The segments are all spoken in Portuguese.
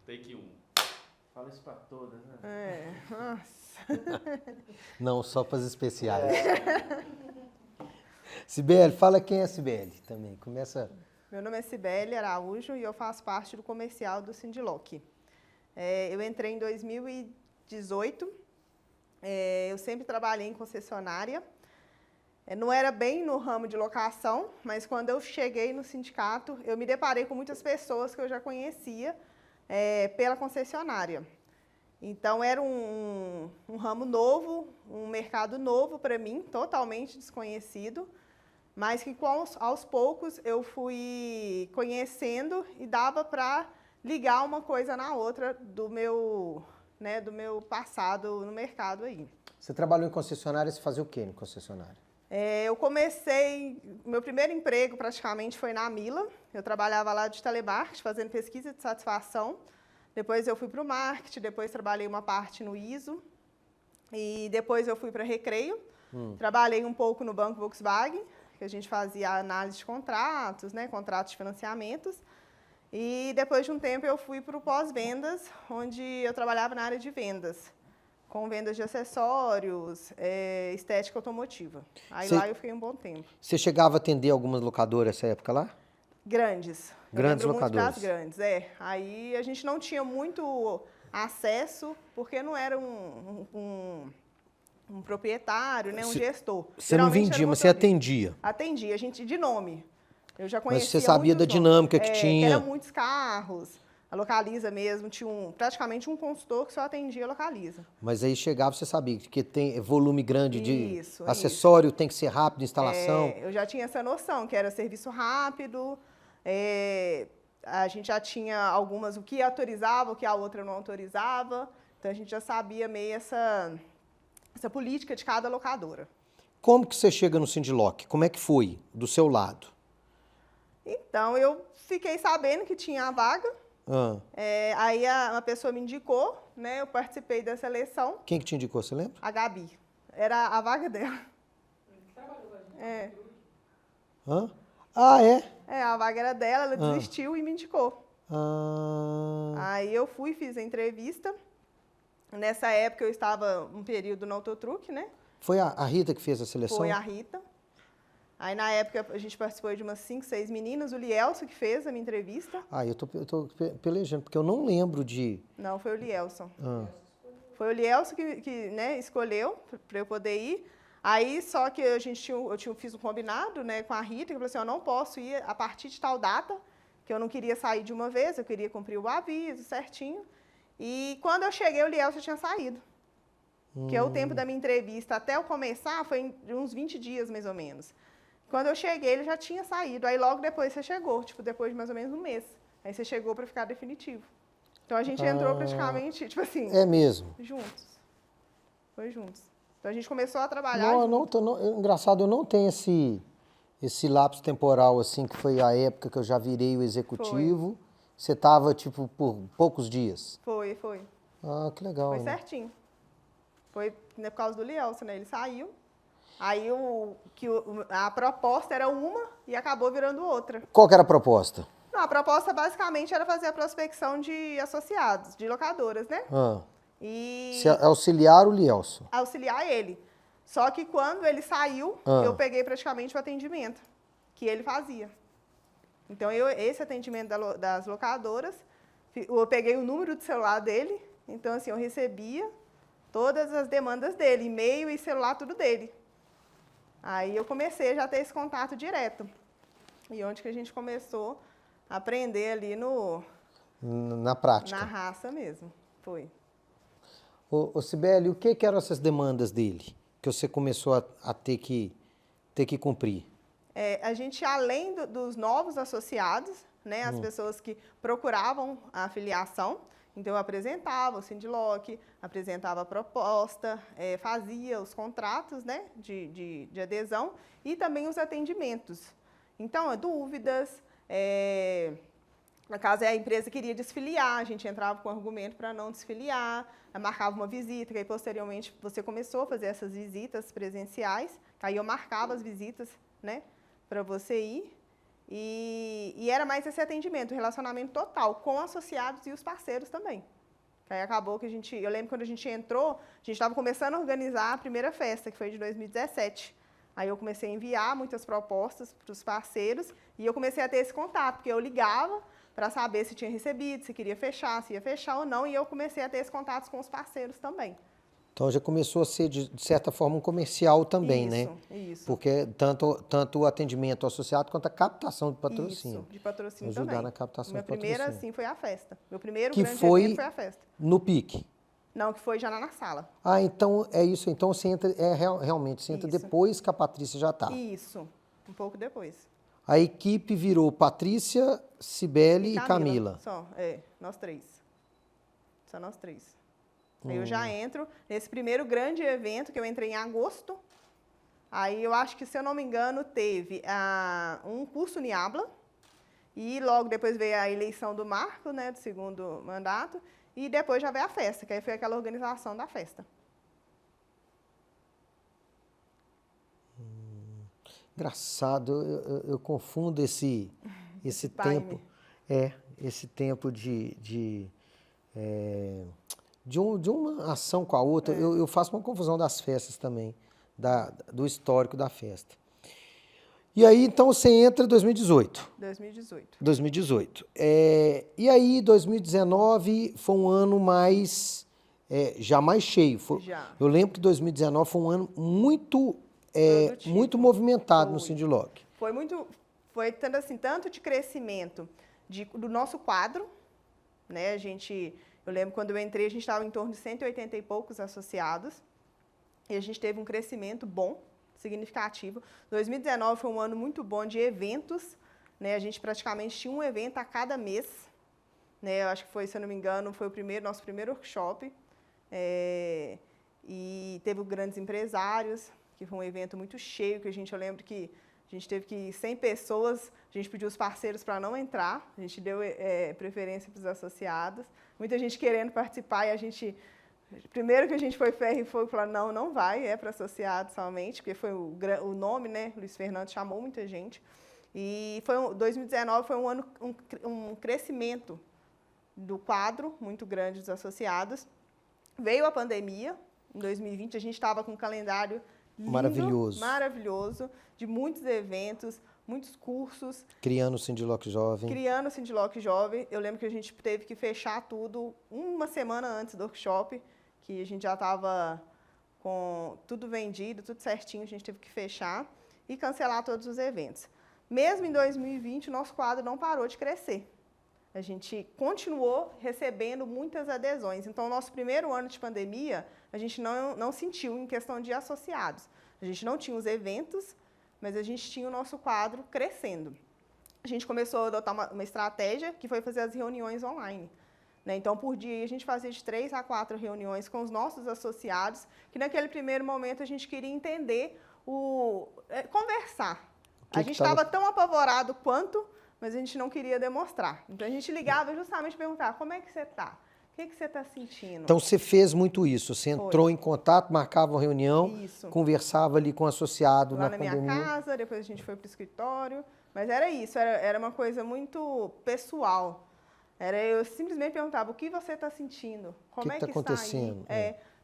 Take 1. Fala isso pra todas, né? Nossa. Não, só para as especiais. Sibeli, fala quem é Sibeli também. Começa. Meu nome é Sibeli Araújo e eu faço parte do comercial do Sindiloc. Eu entrei em 2018. Eu sempre trabalhei em concessionária. Não era bem no ramo de locação, mas quando eu cheguei no sindicato, eu me deparei com muitas pessoas que eu já conhecia pela concessionária. Então, era um ramo novo, um mercado novo para mim, totalmente desconhecido, mas que aos poucos eu fui conhecendo e dava para ligar uma coisa na outra do meu passado no mercado aí. Você trabalhou em concessionária, você fazia o quê em concessionária? Eu comecei, meu primeiro emprego praticamente foi na Mila. Eu trabalhava lá de telemarketing, fazendo pesquisa de satisfação. Depois eu fui para o marketing, depois trabalhei uma parte no ISO. E depois eu fui para Recreio. Trabalhei um pouco no Banco Volkswagen, que a gente fazia análise de contratos, contratos de financiamentos. E depois de um tempo eu fui para o pós-vendas, onde eu trabalhava na área de vendas, com vendas de acessórios, estética automotiva. Aí lá eu fiquei um bom tempo. Você chegava a atender algumas locadoras nessa época lá? Grandes. Grandes eu lembro locadoras. muito das grandes, Aí a gente não tinha muito acesso, porque não era um proprietário, um gestor. Você não vendia, mas você atendia. Atendia, a gente de nome. Eu já conhecia. Mas você sabia da dinâmica que tinha. Que eram muitos carros. A Localiza mesmo, tinha praticamente um consultor que só atendia a Localiza. Mas aí chegava, você sabia que tem volume grande de Isso, acessório, tem que ser rápido, instalação. Eu já tinha essa noção, que era serviço rápido. A gente já tinha algumas, o que autorizava, o que a outra não autorizava. Então, a gente já sabia meio essa política de cada locadora. Como que você chega no Sindiloc? Como é que foi, do seu lado? Então, eu fiquei sabendo que tinha a vaga. Aí uma pessoa me indicou, eu participei da seleção. Quem que te indicou, você lembra? A Gabi. Era a vaga dela. Ah, é? A vaga era dela, ela desistiu e me indicou. Ah. Aí eu fui, fiz a entrevista. Nessa época eu estava um período no Autotruck, Foi a Rita que fez a seleção? Foi a Rita. Aí, na época, a gente participou de umas 5, 6 meninas. O Lielson que fez a minha entrevista. Eu tô pelejando, porque eu não lembro de... Não, foi o Lielson. Foi o Lielson que escolheu para eu poder ir. Aí, só que eu fiz um combinado com a Rita, que falou assim, eu não posso ir a partir de tal data, que eu não queria sair de uma vez, eu queria cumprir o aviso certinho. E quando eu cheguei, o Lielson tinha saído. Porque o tempo da minha entrevista até eu começar foi uns 20 dias, mais ou menos. Quando eu cheguei, ele já tinha saído. Aí, logo depois, você chegou, depois de mais ou menos um mês. Aí, você chegou para ficar definitivo. Então, a gente entrou praticamente, É mesmo? juntos. Foi juntos. Então, a gente começou a trabalhar engraçado, eu não tenho esse lapso temporal, assim, que foi a época que eu já virei o executivo. Foi. Você estava, por poucos dias? Foi. Que legal. Foi certinho. Foi por causa do Lielson, ele saiu. Aí a proposta era uma e acabou virando outra. Qual que era a proposta? Não, a proposta basicamente era fazer a prospecção de associados, de locadoras, E Se auxiliar o Lielson. auxiliar ele. Só que quando ele saiu, eu peguei praticamente o atendimento que ele fazia. Então, esse atendimento das locadoras, eu peguei o número de celular dele, então, assim, eu recebia todas as demandas dele, e-mail e celular, tudo dele. Aí eu comecei já a ter esse contato direto. E onde que a gente começou a aprender ali na prática. Na raça mesmo, foi. Ô Sibeli, o que eram essas demandas dele, que você começou a ter que cumprir? A gente, além dos novos associados, as pessoas que procuravam a afiliação, então eu apresentava o Sindiloc, apresentava a proposta, fazia os contratos de adesão e também os atendimentos. Então, dúvidas, no caso a empresa queria desfiliar, a gente entrava com argumento para não desfiliar, marcava uma visita, que aí posteriormente você começou a fazer essas visitas presenciais, aí eu marcava as visitas para você ir. E era mais esse atendimento, relacionamento total com associados e os parceiros também. Aí acabou que eu lembro quando a gente entrou, a gente estava começando a organizar a primeira festa, que foi de 2017. Aí eu comecei a enviar muitas propostas para os parceiros e eu comecei a ter esse contato, porque eu ligava para saber se tinha recebido, se queria fechar, se ia fechar ou não, e eu comecei a ter esses contatos com os parceiros também. Então já começou a ser, de certa forma, um comercial também, né? Isso. Porque tanto o atendimento ao associado quanto a captação de patrocínio. Isso, de patrocínio ajudar também. na captação Minha de patrocínio. primeira, sim, foi a festa. Meu primeiro Que grande foi evento foi a festa. no PIC. Não, que foi já na sala. Ah, então é isso. Então você entra, realmente, você entra Isso. depois que a Patrícia já está. Isso, um pouco depois. A equipe virou Patrícia, Cibele e Camila. Só, nós três. Só nós três. Aí eu já entro nesse primeiro grande evento, que eu entrei em agosto. Aí eu acho que, se eu não me engano, teve um curso Niabla. E logo depois veio a eleição do Marco, né, do segundo mandato. E depois já veio a festa, que aí foi aquela organização da festa. Engraçado, eu confundo esse tempo. Esse tempo de uma ação com a outra. Eu faço uma confusão das festas também, do histórico da festa. E aí, então, você entra em 2018. 2018. E aí, 2019 foi um ano já mais cheio. Eu lembro que 2019 foi um ano muito movimentado no Sindiloc. Foi tanto de crescimento do nosso quadro, né? Eu lembro quando eu entrei, a gente estava em torno de 180 e poucos associados, e a gente teve um crescimento bom, significativo. 2019 foi um ano muito bom de eventos, né? A gente praticamente tinha um evento a cada mês, né? Eu acho que foi, se eu não me engano, foi nosso primeiro workshop, e teve grandes empresários, que foi um evento muito cheio, que eu lembro que a gente teve que ir 100 pessoas, a gente pediu os parceiros para não entrar, a gente deu preferência para os associados, muita gente querendo participar, e primeiro que a gente foi ferro e fogo, falar, não vai, é para associados somente, porque foi o nome, né, Luiz Fernando chamou muita gente, e 2019 foi um ano, um crescimento do quadro muito grande dos associados. Veio a pandemia, em 2020 a gente estava com um calendário lindo, maravilhoso, de muitos eventos, muitos cursos. Criando o Sindiloc Jovem. Eu lembro que a gente teve que fechar tudo uma semana antes do workshop, que a gente já estava com tudo vendido, tudo certinho, a gente teve que fechar e cancelar todos os eventos. Mesmo em 2020, o nosso quadro não parou de crescer. A gente continuou recebendo muitas adesões. Então, o nosso primeiro ano de pandemia, a gente não sentiu em questão de associados. A gente não tinha os eventos, mas a gente tinha o nosso quadro crescendo. A gente começou a adotar uma estratégia, que foi fazer as reuniões online, né? Então, por dia, a gente fazia de 3 a 4 reuniões com os nossos associados, que naquele primeiro momento a gente queria entender, conversar. A gente estava tão apavorado quanto, mas a gente não queria demonstrar. Então, a gente ligava justamente para perguntar, como é que você está? O que você está sentindo? Então, você fez muito isso. Você entrou em contato, marcava uma reunião, conversava ali com o associado lá na minha casa, depois a gente foi para o escritório. Mas era isso, era uma coisa muito pessoal. Eu simplesmente perguntava, o que você está sentindo? Como é que está acontecendo?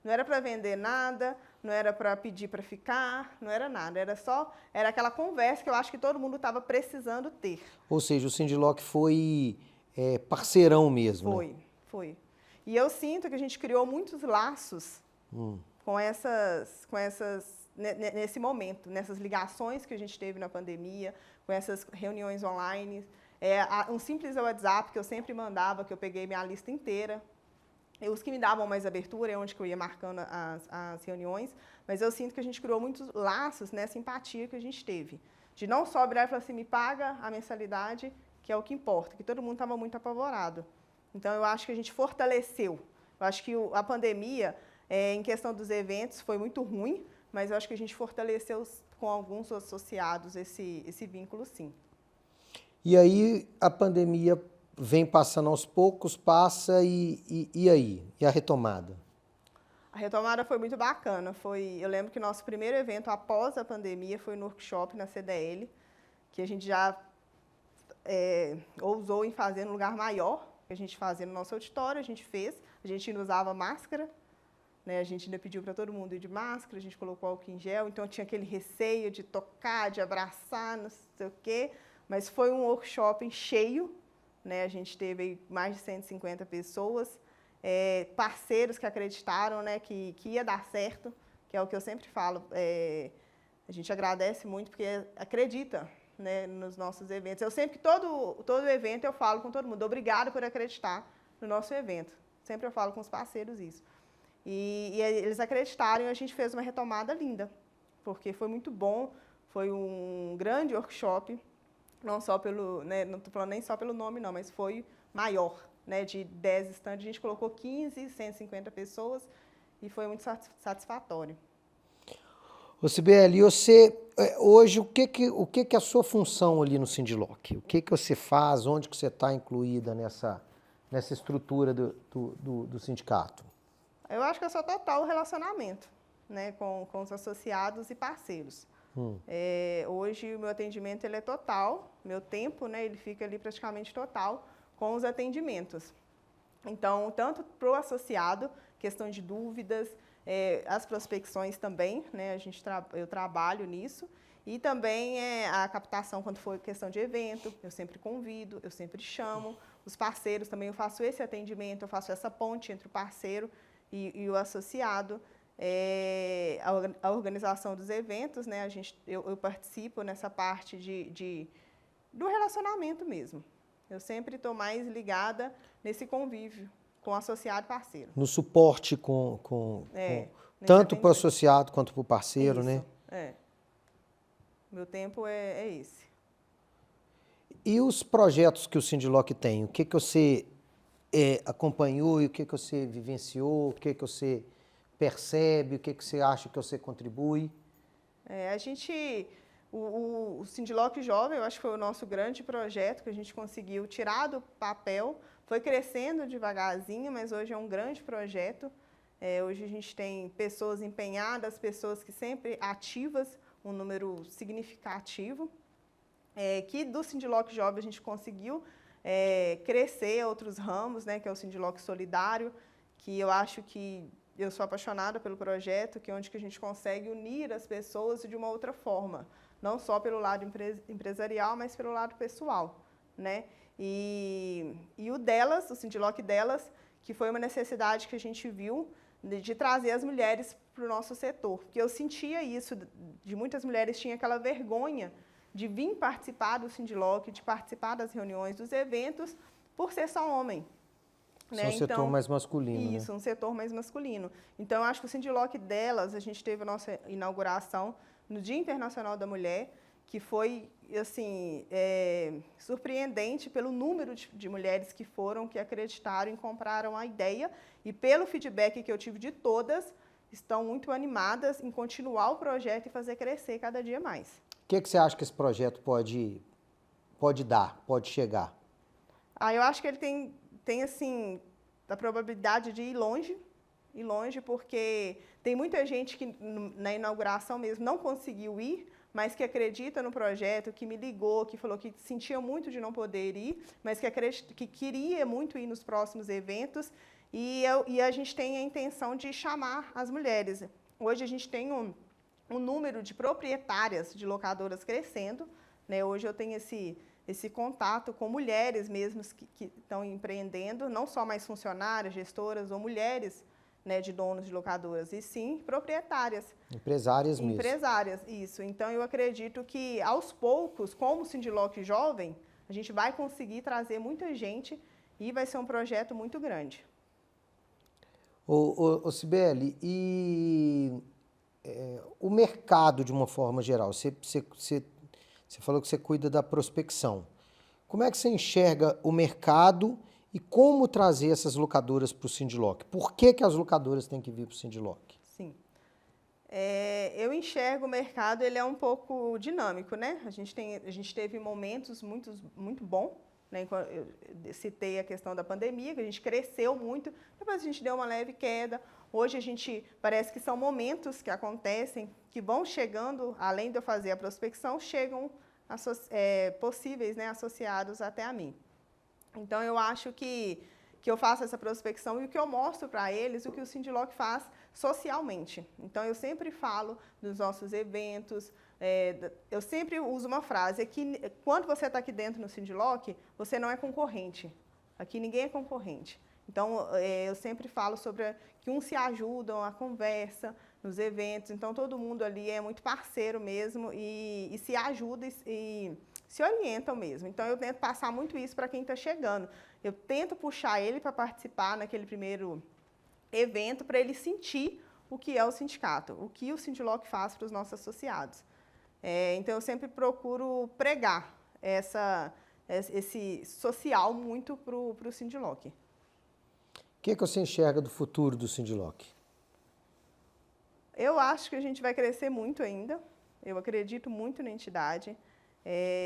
Não era para vender nada, não era para pedir para ficar, não era nada. Era aquela conversa que eu acho que todo mundo estava precisando ter. Ou seja, o Sindiloc foi parceirão mesmo, Foi. E eu sinto que a gente criou muitos laços nesse momento, nessas ligações que a gente teve na pandemia, com essas reuniões online. Um simples WhatsApp que eu sempre mandava, que eu peguei minha lista inteira. Os que me davam mais abertura é onde que eu ia marcando as reuniões, mas eu sinto que a gente criou muitos laços nessa empatia que a gente teve. De não só virar e falar assim, me paga a mensalidade, que é o que importa, que todo mundo estava muito apavorado. Então, eu acho que a gente fortaleceu. Eu acho que a pandemia, em questão dos eventos, foi muito ruim, mas eu acho que a gente fortaleceu com alguns associados esse vínculo, sim. E aí, a pandemia vem passando aos poucos, passa e aí? E a retomada? A retomada foi muito bacana. Eu lembro que o nosso primeiro evento após a pandemia foi no workshop na CDL, que a gente já ousou em fazer num lugar maior, que a gente fazia no nosso auditório, a gente fez, a gente não usava máscara, né, a gente ainda pediu para todo mundo ir de máscara, a gente colocou álcool em gel, então tinha aquele receio de tocar, de abraçar, não sei o quê, mas foi um workshop cheio, né, a gente teve aí mais de 150 pessoas, parceiros que acreditaram, né, que ia dar certo, que é o que eu sempre falo, a gente agradece muito porque acredita, né, nos nossos eventos. Eu sempre, todo evento eu falo com todo mundo, obrigado por acreditar no nosso evento. Sempre eu falo com os parceiros isso. E eles acreditaram e a gente fez uma retomada linda, porque foi muito bom, foi um grande workshop, não só pelo, né, não estou falando nem só pelo nome não, mas foi maior, né, de 10 estandes, a gente colocou 15, 150 pessoas e foi muito satisfatório. Ô Sibeli, você, hoje, o que é a sua função ali no Sindiloc? O que você faz, onde que você está incluída nessa estrutura do sindicato? Eu acho que é só total relacionamento, né, com os associados e parceiros. Hoje o meu atendimento ele é total, meu tempo, né, ele fica ali praticamente total com os atendimentos. Então, tanto para o associado, questão de dúvidas, as prospecções também, né, eu trabalho nisso, e também a captação quando for questão de evento, eu sempre convido, eu sempre chamo, os parceiros também eu faço esse atendimento, eu faço essa ponte entre o parceiro e o associado, a organização dos eventos, né, eu participo nessa parte do relacionamento mesmo. Eu sempre estou mais ligada nesse convívio com associado e parceiro. No suporte tanto para o associado quanto para o parceiro, isso, né? Meu tempo é esse. E os projetos que o Sindiloc tem? O que você acompanhou e o que você vivenciou? O que você percebe? O que você acha que você contribui? O Sindiloc Jovem, eu acho que foi o nosso grande projeto que a gente conseguiu tirar do papel. Foi crescendo devagarzinho, mas hoje é um grande projeto. Hoje a gente tem pessoas empenhadas, pessoas que sempre ativas, um número significativo. Que do Sindiloc Jovem a gente conseguiu crescer outros ramos, né, que é o Sindiloc Solidário, que eu acho que eu sou apaixonada pelo projeto, que é onde que a gente consegue unir as pessoas de uma outra forma, não só pelo lado empresarial, mas pelo lado pessoal, né? E o Sindiloc Delas, que foi uma necessidade que a gente viu de trazer as mulheres para o nosso setor, porque eu sentia isso, de muitas mulheres tinham aquela vergonha de vir participar do Sindiloc, de participar das reuniões, dos eventos, por ser só homem. Né? Um setor mais masculino. Isso, né? Um setor mais masculino. Então, eu acho que o Sindiloc Delas, a gente teve a nossa inauguração no Dia Internacional da Mulher, que foi, assim, surpreendente pelo número de mulheres que foram, que acreditaram e compraram a ideia, e pelo feedback que eu tive de todas, estão muito animadas em continuar o projeto e fazer crescer cada dia mais. O que você acha que esse projeto pode dar, pode chegar? Eu acho que ele tem assim, a probabilidade de ir longe, porque tem muita gente que na inauguração mesmo não conseguiu ir, mas que acredita no projeto, que me ligou, que falou que sentia muito de não poder ir, mas que queria muito ir nos próximos eventos, e a gente tem a intenção de chamar as mulheres. Hoje a gente tem um número de proprietárias de locadoras crescendo, né? Hoje eu tenho esse contato com mulheres mesmo que estão empreendendo, não só mais funcionárias, gestoras ou mulheres, né, de donos de locadoras, e sim proprietárias. Empresárias mesmo. Empresárias, isso. Então, eu acredito que, aos poucos, como o Sindiloc Jovem, a gente vai conseguir trazer muita gente e vai ser um projeto muito grande. Ô Sibeli, o mercado de uma forma geral, você falou que você cuida da prospecção. Como é que você enxerga o mercado e como trazer essas locadoras para o Sindiloc? Por que as locadoras têm que vir para o Sindiloc? Sim. Eu enxergo o mercado, ele é um pouco dinâmico, né? A gente teve momentos muito bons, né? Eu citei a questão da pandemia, que a gente cresceu muito, depois a gente deu uma leve queda. Hoje parece que são momentos que acontecem, que vão chegando, além de eu fazer a prospecção, chegam possíveis, né, associados até a mim. Então, eu acho que eu faço essa prospecção e o que eu mostro para eles, o que o Sindiloc faz socialmente. Então, eu sempre falo nos nossos eventos, eu sempre uso uma frase, que quando você está aqui dentro no Sindiloc, você não é concorrente. Aqui ninguém é concorrente. Então, eu sempre falo sobre que uns se ajudam, a conversa, nos eventos. Então, todo mundo ali é muito parceiro mesmo e se ajuda e se orientam mesmo. Então, eu tento passar muito isso para quem está chegando. Eu tento puxar ele para participar naquele primeiro evento, para ele sentir o que é o sindicato, o que o Sindiloc faz para os nossos associados. Então, eu sempre procuro pregar esse social muito para o Sindiloc. O que você enxerga do futuro do Sindiloc? Eu acho que a gente vai crescer muito ainda. Eu acredito muito na entidade.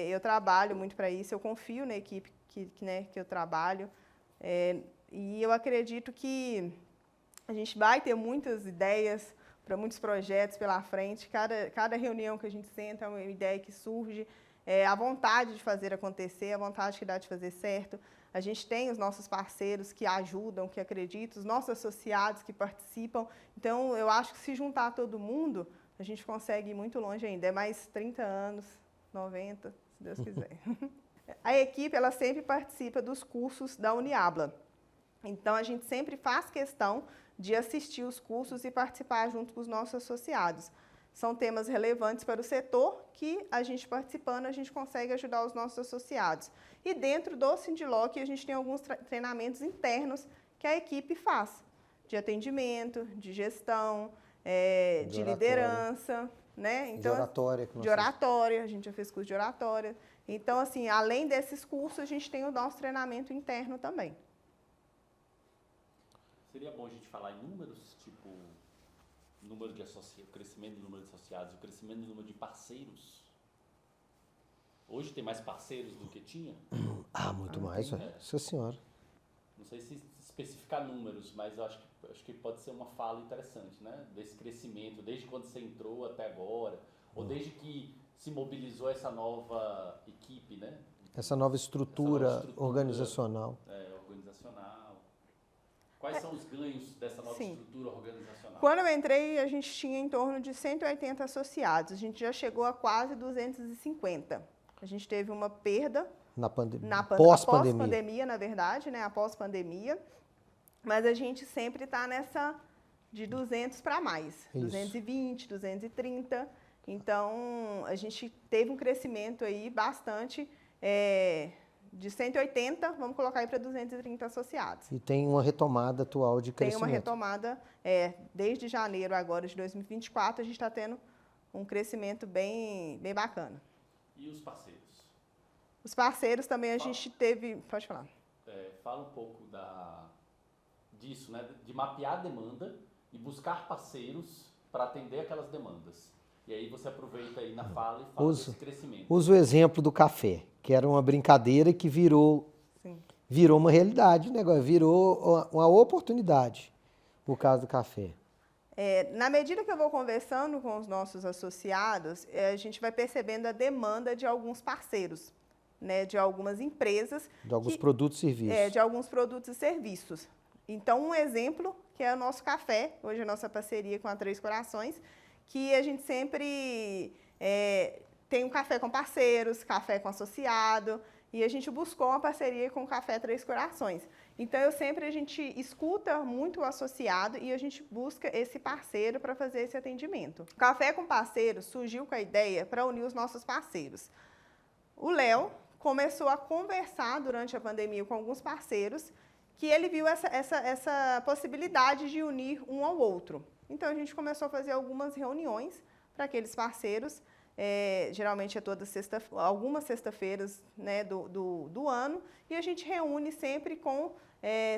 Eu trabalho muito para isso. Eu confio na equipe que eu trabalho. E eu acredito que a gente vai ter muitas ideias para muitos projetos pela frente. Cada reunião que a gente senta é uma ideia que surge. A vontade de fazer acontecer, a vontade que dá de fazer certo. A gente tem os nossos parceiros que ajudam, que acreditam, os nossos associados que participam. Então, eu acho que se juntar todo mundo, a gente consegue ir muito longe ainda. É mais 30 anos, 90, se Deus quiser. A equipe, ela sempre participa dos cursos da Uniabla. Então, a gente sempre faz questão de assistir os cursos e participar junto com os nossos associados. São temas relevantes para o setor que, a gente participando, a gente consegue ajudar os nossos associados. E dentro do Sindiloc, a gente tem alguns treinamentos internos que a equipe faz, de atendimento, de gestão, de liderança, né? Então, de oratória. De oratória, a gente já fez curso de oratória. Então, assim, além desses cursos, a gente tem o nosso treinamento interno também. Seria bom a gente falar em números, tipo... o crescimento do número de associados, o crescimento do número de parceiros. Hoje tem mais parceiros do que tinha? Muito mais, Nossa Senhora. Não sei se especificar números, mas eu acho que pode ser uma fala interessante, né? Desse crescimento, desde quando você entrou até agora, ou desde que se mobilizou essa nova equipe, né? Essa nova estrutura organizacional. Organizacional. Quais são os ganhos dessa nova estrutura organizacional? Quando eu entrei, a gente tinha em torno de 180 associados. A gente já chegou a quase 250. A gente teve uma perda na pandemia. Pós-pandemia, na verdade, né? Após pandemia. Mas a gente sempre está nessa de 200 para mais. Isso. 220, 230. Então, a gente teve um crescimento aí bastante... de 180, vamos colocar aí para 230 associados. E tem uma retomada atual de crescimento. Tem uma retomada, desde janeiro agora de 2024, a gente está tendo um crescimento bem bacana. E os parceiros? Os parceiros também a gente teve... Pode falar. Fala um pouco disso, né? De mapear a demanda e buscar parceiros para atender aquelas demandas. E aí você aproveita aí na fala e fala desse crescimento. Usa o exemplo do café, que era uma brincadeira que virou uma realidade, né? Virou uma oportunidade, o caso do café. Na medida que eu vou conversando com os nossos associados, a gente vai percebendo a demanda de alguns parceiros, né? De algumas empresas. De alguns produtos e serviços. De alguns produtos e serviços. Então, um exemplo que é o nosso café, hoje a nossa parceria com a Três Corações, que a gente sempre tem um café com parceiros, café com associado, e a gente buscou uma parceria com o Café Três Corações. Então, a gente escuta muito o associado e a gente busca esse parceiro para fazer esse atendimento. O Café com Parceiros surgiu com a ideia para unir os nossos parceiros. O Léo começou a conversar durante a pandemia com alguns parceiros que ele viu essa possibilidade de unir um ao outro. Então, a gente começou a fazer algumas reuniões para aqueles parceiros, geralmente algumas sexta-feiras, né, do ano, e a gente reúne sempre com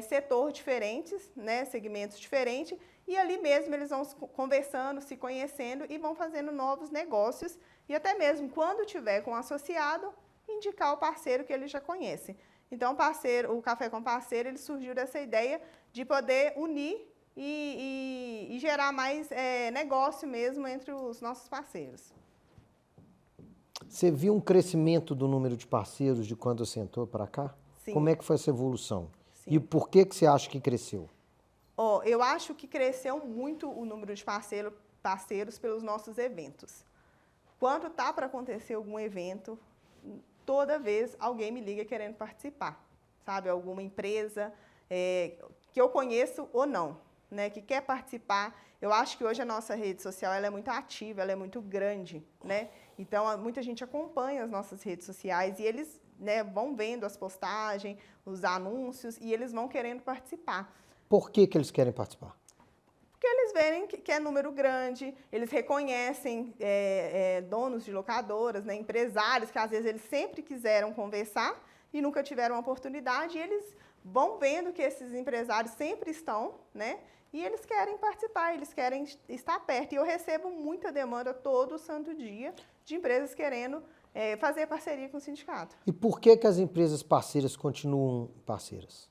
setores diferentes, né, segmentos diferentes, e ali mesmo eles vão conversando, se conhecendo e vão fazendo novos negócios, e até mesmo quando tiver com um associado, indicar o parceiro que ele já conhece. Então, o Café com Parceiro, ele surgiu dessa ideia de poder unir e gerar mais negócio mesmo entre os nossos parceiros. Você viu um crescimento do número de parceiros de quando você entrou para cá? Sim. Como é que foi essa evolução? Sim. E por que você acha que cresceu? Eu acho que cresceu muito o número de parceiros pelos nossos eventos. Quando está para acontecer algum evento, toda vez alguém me liga querendo participar, sabe? Alguma empresa que eu conheço ou não, né? Que quer participar. Eu acho que hoje a nossa rede social ela é muito ativa, ela é muito grande, né? Então, muita gente acompanha as nossas redes sociais e eles, né, vão vendo as postagens, os anúncios e eles vão querendo participar. Por que eles querem participar? Porque eles veem que é número grande, eles reconhecem donos de locadoras, né, empresários, que às vezes eles sempre quiseram conversar e nunca tiveram a oportunidade, e eles vão vendo que esses empresários sempre estão, né, e eles querem participar, eles querem estar perto. E eu recebo muita demanda todo santo dia de empresas querendo fazer parceria com o sindicato. E por que as empresas parceiras continuam parceiras?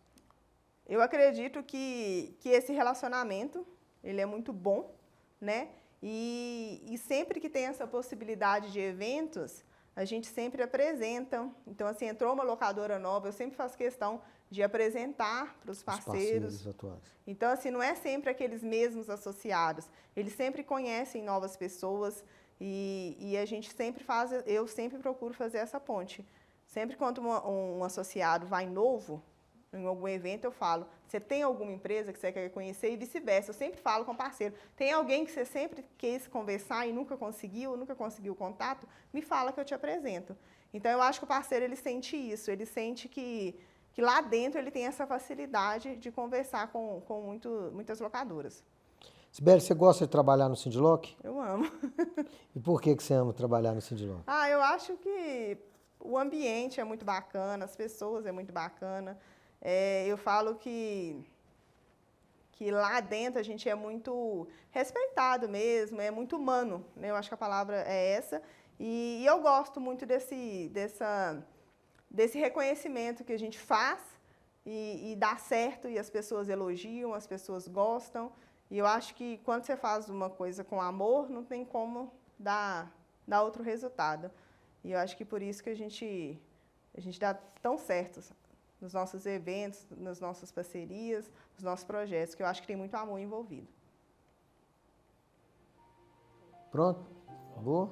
Eu acredito que esse relacionamento ele é muito bom, né? E sempre que tem essa possibilidade de eventos, a gente sempre apresenta. Então, assim, entrou uma locadora nova, eu sempre faço questão de apresentar para os parceiros atuais. Então, assim, não é sempre aqueles mesmos associados. Eles sempre conhecem novas pessoas e a gente sempre faz, eu sempre procuro fazer essa ponte. Sempre quando um associado vai novo, em algum evento, eu falo, você tem alguma empresa que você quer conhecer e vice-versa. Eu sempre falo com o parceiro. Tem alguém que você sempre quis conversar e nunca conseguiu o contato? Me fala que eu te apresento. Então, eu acho que o parceiro ele sente isso, ele sente que lá dentro ele tem essa facilidade de conversar com muitas locadoras. Sibeli, você gosta de trabalhar no Sindiloc? Eu amo. E por que você ama trabalhar no Sindiloc? Eu acho que o ambiente é muito bacana, as pessoas é muito bacana. Eu falo que lá dentro a gente é muito respeitado mesmo, é muito humano, né? Eu acho que a palavra é essa. E eu gosto muito desse reconhecimento que a gente faz e dá certo, e as pessoas elogiam, as pessoas gostam. E eu acho que quando você faz uma coisa com amor, não tem como dar outro resultado. E eu acho que por isso que a gente dá tão certo nos nossos eventos, nas nossas parcerias, nos nossos projetos, que eu acho que tem muito amor envolvido. Pronto? Boa?